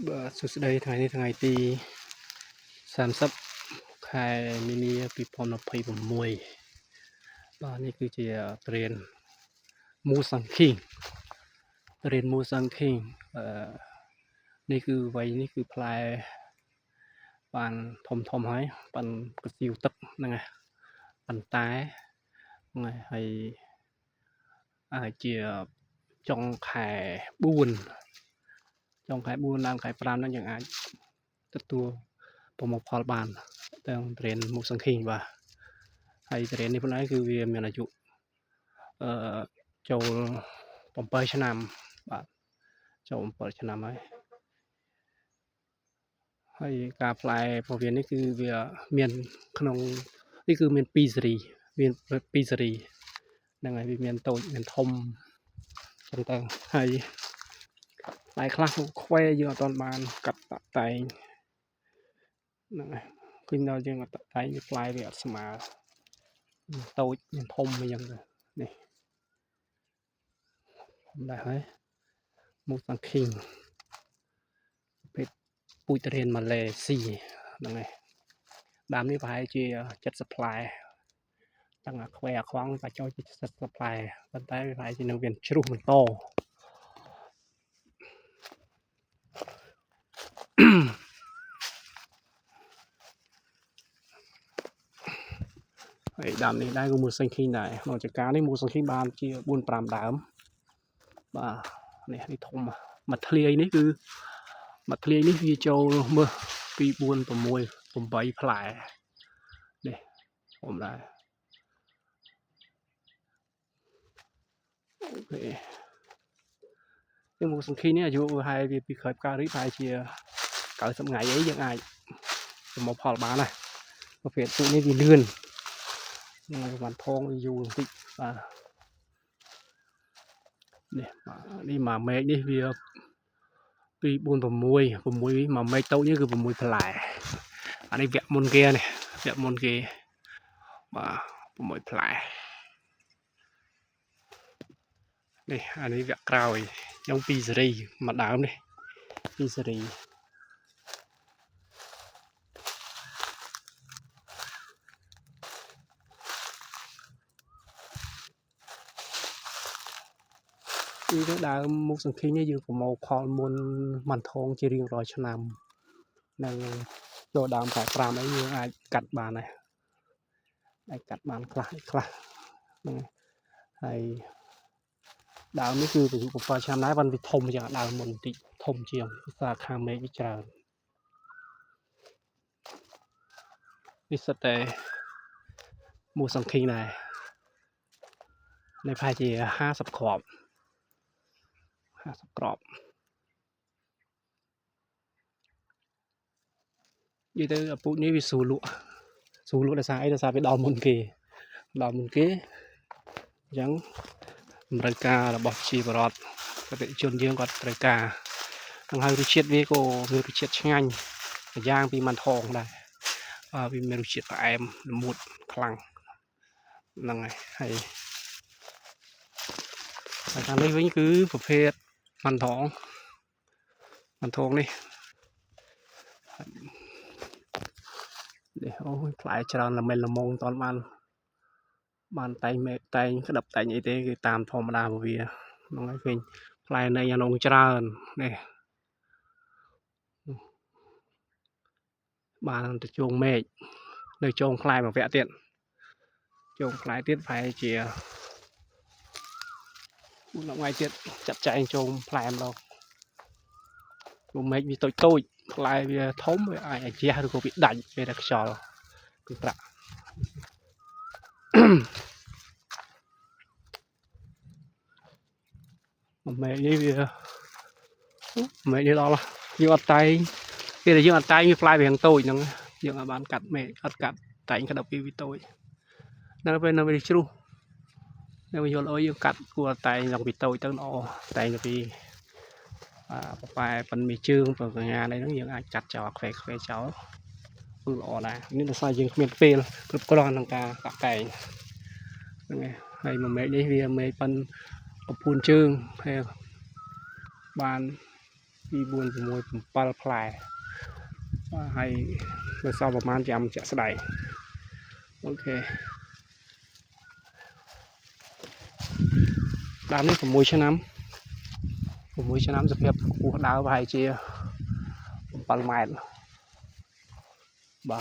สุดท้ายថ្ងៃទី30ខែមីនា2026បាទនេះគឺជាទ្រេនមូសង្ឃីងនេះគឺវ័យនេះគឺផ្លែបានធំហើយបានកសៀវទឹកហ្នឹងហើយប៉ុន្តែហ្នឹងហើយអាចជាចុងខែ4ឡើងខែ5ហ្នឹងយើងអាចទទួលប្រមូលផលបានទាំងទ្រេនមូសង្ឃីងបាទហើយទ្រេននេះខ្លួនឯងគឺវាមានអាយុចូល7ឆ្នាំបាទចូល7ឆ្នាំហើយការផ្លែរបស់វានេះគឺវាមានក្នុងនេះគឺមាន2ស៊េរីហ្នឹងហើយវាមានតូចមានធំចឹងទៅហើយផ្លែខ្លះខ្វែយើងអត់ទាន់បានកាត់តាក់តែងហ្នឹងហើយឃើញដល់យើងអត់តាក់តែងវាផ្លែវាអត់ស្មើតូចមានធំអីចឹងទៅនេះដែរហើយមូសង្ឃីងប្រភេទពូជទ្រេនម៉ាឡេស៊ីហ្នឹងហើយដើមនេះប្រហែលជា70ផ្លែទាំងអាខ្វែអាខ្វង់ក៏ចូលជា70ផ្លែប៉ុន្តែវាប្រហែលជានឹងវាជ្រុះបន្តហើយដើមនេះដែរគឺមូសង្ឃីងដែរក្នុងចកានេះមូសង្ឃីងបានជា 4-5 ដើមបាទនេះធំមួយធ្លាយនេះគឺមួយធ្លាយនេះវាចូលមើល2 4 6 8ផ្លែនេះធំដែរអូខេមូសង្ឃីងនេះអាយុប្រហែលវាពីក្រោយផ្ការីប្រហែលជា90ថ្ងៃអីយើងអាចប្រមូលផលបានដែរប្រភេទពូជនេះវាលឿនហ្នឹងបានថងយូរបន្តិចបាទនេះមួយមែកនេះវា2 4 6មួយមែកតូចនេះគឺ6ផ្លែអានេះវគ្គមុនគេនេះបាទ6ផ្លែនេះអានេះវគ្គក្រោយខ្ញុំ2ស៊េរីមួយដើមនេះ2ស៊េរីនេះទៅដើមមុខសង្ឃីងនេះយើងប្រមូលផលមុនមិនថងជារៀងរាល់ឆ្នាំនឹងចូលដើមខែ5អីយើងអាចកាត់បានដែរអាចកាត់បានខ្លះហ្នឹងហើយដើមនេះគឺអាយុ7ឆ្នាំដែរប៉ុន្តែវាធំជាងដើមមុនបន្តិចធំជាងភាសាខាងមេឃវាច្រើននេះសិតតែមូសង្ឃីងដែរនេះប្រហែលជា50គ្រាប់និយាយទៅពូជនេះវាស្រួលលក់ដោយសារអីដោយសារវាដល់មុនគេអញ្ចឹងតម្រូវការរបស់ជីវរដ្ឋប្រជាជនយើងគាត់ត្រូវការនឹងហើយរសជាតិវាក៏មានរសជាតិឆ្ងាញ់យ៉ាងពីមិនថងដែរវាមានរសជាតិផ្អែមល្មុតខ្លាំងហ្នឹងហើយខាងនេះវិញគឺប្រភេទមិនថងនេះអូយផ្លែច្រើនល្មិលល្មងតន់បានតែងក្តឹបតែងអីទេគឺតាមធម្មតារបស់វាហ្នឹងហើយឃើញផ្លែនៃអានោះច្រើននេះបានទៅជងមេឃនៅជងផ្លែមួយវគ្គទៀតប្រហែលជាថ្ងៃទៀតចាត់ចែងជងផ្លែម្ដងជងមេឃវាតូចផ្លែវាធំវាអាចអាជះឬក៏វាដាច់ពេលតែខ្យល់គឺប្រាក់មេឃនេះវាមេឃនេះដល់យើងអត់តែងពេលដែលយើងអត់តែងវាផ្លែវាយ៉ាងតូចហ្នឹងយើងអាចបានកាត់មេឃអត់កាត់តែងក្តឹបវាតូចដល់ពេលនៅវាជ្រុះនៅយល់អុយយើងកាត់គួរតែងឡើងពីតូចទៅល្អតែងពីប្រប៉ែប៉ុនមានជើងប្រកញ្ញានេះហ្នឹងយើងអាចកាត់ចោលខ្វែចោលគឺល្អដែរនេះដោយសារយើងគ្មានពេលគ្រប់គ្រាន់ក្នុងការតាក់តែងហ្នឹងហើយមួយមេឃនេះវាមេឃប៉ុនកំពួនជើងហើយបាន buồn của mùi pal plài hay là sauประมาณ chạm chạ sài ok đám này của mùi cho nămจะเพียบกูดาวไปเชียปลาแมนบ่า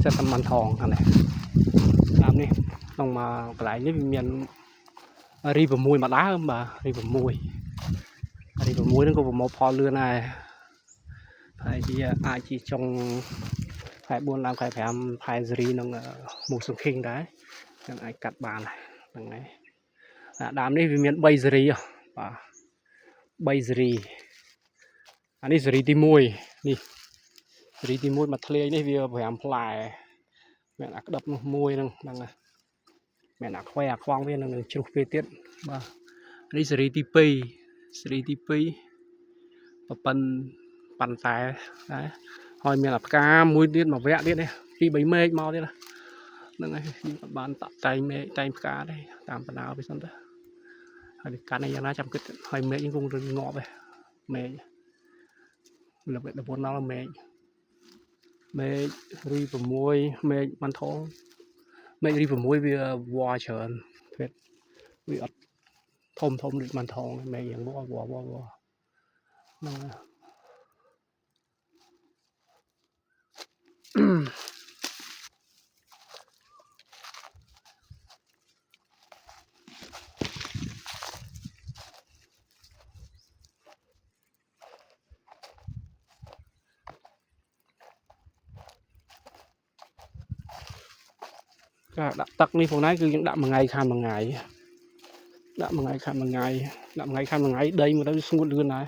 จะทำมันทองกันเลยตามนี้ต้องมาหลายนี่เมียนรีบมวยมาด้าบ่ารีบมวยนั่นก็ผมพอเรือnày phải chi ai chi trong phải buôn làm phải làm phải gì nông một số kinh đấyยังไงกัดบานยังไงดามนี่มีใบซรีอ่ะใบซรีอันนี้ซรีที่มวยนี่ซรีที่มวยมาทะเลนี่วิวพยายามพลายแม่นักดับมวยนั่งแม่นักแควกควางเวียนนั่งชุบเปรี้ยบ่อันนี้ซรีที่ปีปันสายđấy hồi mình là cá muối điên mà vẽ điên này khi bấy mê mau thế làนั่นไงบ้านตัดใจเมย์ใจกาได้ตามปัญหาไปสั่นเถอะการในยังน่าจำกัดหอยเมย์ยังคงรึงงอไปเมย์เราเป็นคนเราเมย์รีบมวยเมย์มันท้องเมย์รีบมวยวิววอเชิญเพชรวิอัดทมรีบมันท้องเมย์ยังวอนั่นไงก็ดับตักนี่พวกนั้นคือยังดับมาไงข้ามมาไงดับมาไงข้ามมาไงđây mà nó ngụt luôn này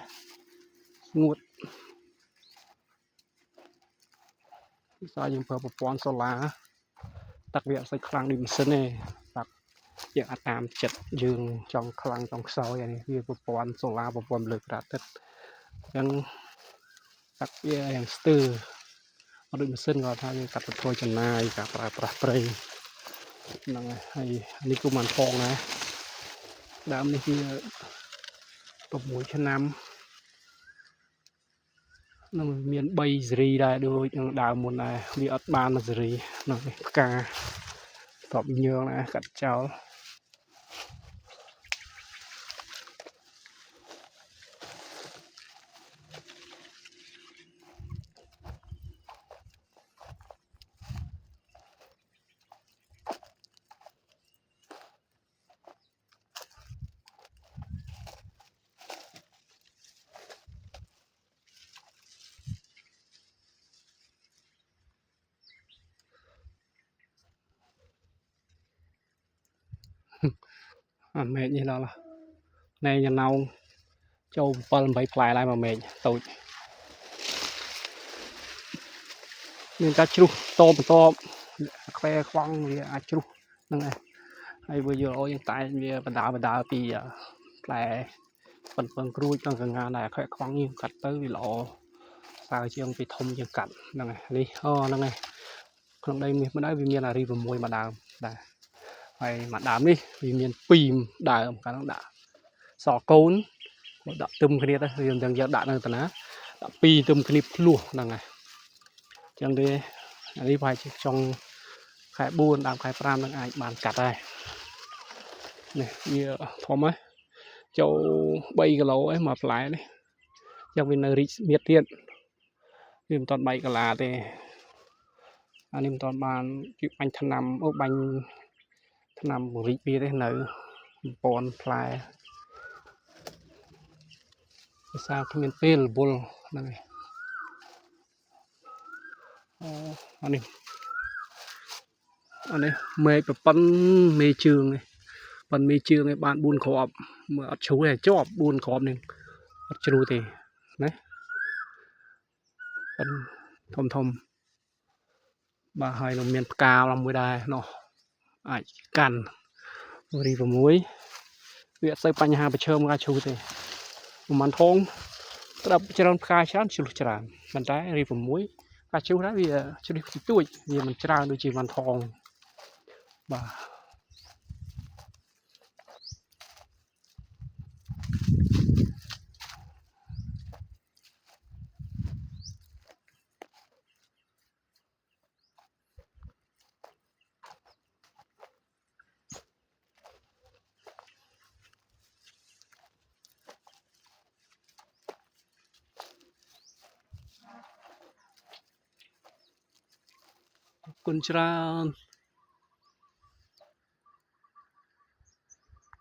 ngụt saoยังเพิ่มปอนโซล่าตักเวียใส่คลังดิมเซนเน่ตักอย่างตามจัดยืงจองคลังจองเสาอย่างนี้เวียปอนโซล่าปอนเลือกระดับยังตักเวียอย่างสเตอร์เอาดิมเซนก็ทำกับตัวจันนายกับปลาเปรย์นั่งไงให้อันนี้กูมันทองนะดามนี่คือตบหมูชะน้ำนั่นมันมีใบซรีได้ด้วยยังดาวมุนได้มีอัดบานมาซรีนั่นกาตบเยอะนะกัดเจ้าเมฆนี่แล้วล่ะในยันเอาเจ้าปลาใบปลายอะไรมาเมฆตูดนี่กาชุโตแควคว้างเรียชุนั่นไงไอ้เบอร์โยโอยังตายเรียบรรดาปีแปลเป็นครูจังกับงานไหนแควคว้างยิ่งกัดตื้อวิโลสาวเชียงไปทมยังกัดนั่นไงนี่นั่นไงครั้งใดมีมันได้วิญญาณอะไรบมวยมาดามได้ไปมาดามนี่วิญญาณปีมได้การต้องด่าสอโกนด่าตึมคดีได้เรียนจังจะด่านั่นแต่นะด่าปีตึมคดีพลุนั่นไงจังดีอันนี้ไปtrong khai buôn làm khai pram đang ai bàn chặt đây này như thom ấy châu bay cái lỗ ấy mà lại đấy trong bên nơi miệt tiền niềm toàn bay cả là thì niềm toàn bàn chịu anh thân nằm ô banh thân nằm một rít bia đấy nơi bòn lại sao cái miền tây là bull này anh này mêแบบปั้นเมชืองเลยปั้นเมชืองเลยบ้านบุญขอบเมื่ออัดชูเลยจอบบุญขอบหนึ่งอัดชูตีนะปั้นทมบาให้เราเมียนกาวลำไม่ได้เนาะไอ้กันรีบมุ้ยเวียใส่ปัญหาไปเชิมกาชูตีมันทองกระดับเจริญกายชั้นชุลจรานมันได้รีบมุ้ยกาชูได้เวียชุลิติตุ้ยเวียมันจรานโดยจีมันทองบ่า គុណច្រើន